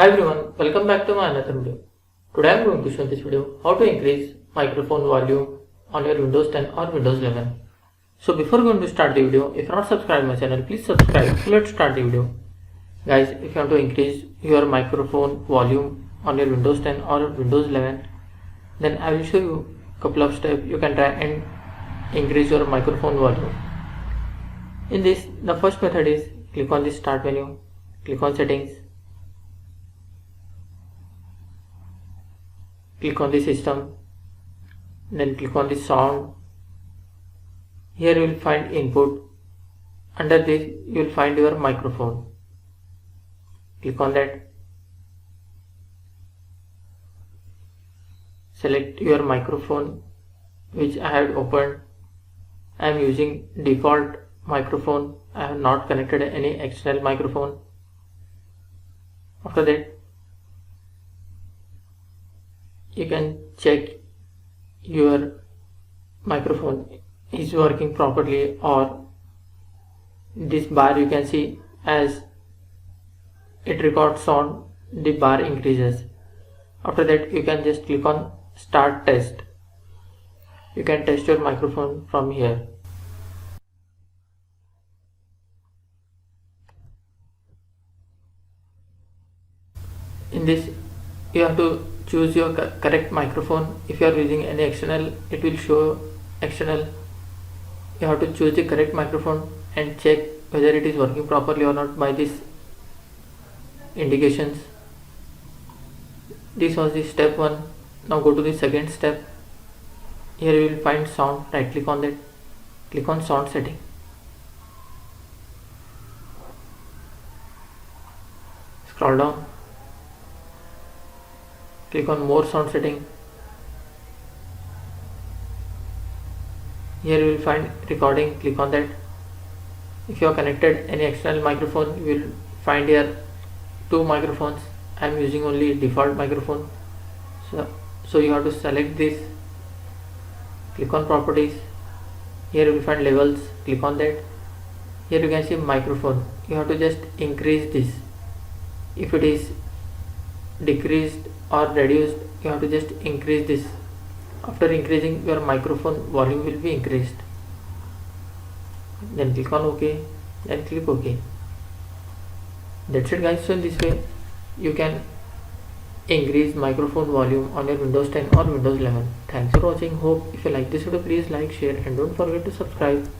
Hi everyone, welcome back to my another video. Today I am going to show in this video how to increase microphone volume on your Windows 10 or Windows 11. So before going to start the video, if you are not subscribed my channel, please subscribe. So let's start the video. Guys, if you want to increase your microphone volume on your Windows 10 or Windows 11, then I will show you a couple of steps you can try and increase your microphone volume. In this, the first method is click on the start menu, click on settings, click on the system, then click on the sound. Here you will find input. Under this you will find your microphone. Click on that. Select your microphone which I had opened. I am using default microphone. I have not connected any external microphone. After that, you can check your microphone is working properly, or this bar you can see as it records sound, the bar increases. After that, you can just click on start test. You can test your microphone from here. In this, you have to choose your correct microphone. If you are using any external, it will show external. You have to choose the correct microphone and check whether it is working properly or not by these indications. This was the step 1. Now go to the second step. Here you will find sound. Right click on that, click on sound setting. Scroll down, click on more sound setting. Here you will find recording, click on that. If you have connected any external microphone, you will find here 2 microphones. I am using only default microphone. So you have to select this, click on properties. Here you will find levels, click on that. Here you can see microphone. You have to just increase this. If it is decreased or reduced, you have to just increase this. After increasing, your microphone volume will be increased. Then click on OK, then click OK. That's it guys. So in this way you can increase microphone volume on your Windows 10 or Windows 11. Thanks for watching. Hope if you like this video, please like, share and don't forget to subscribe.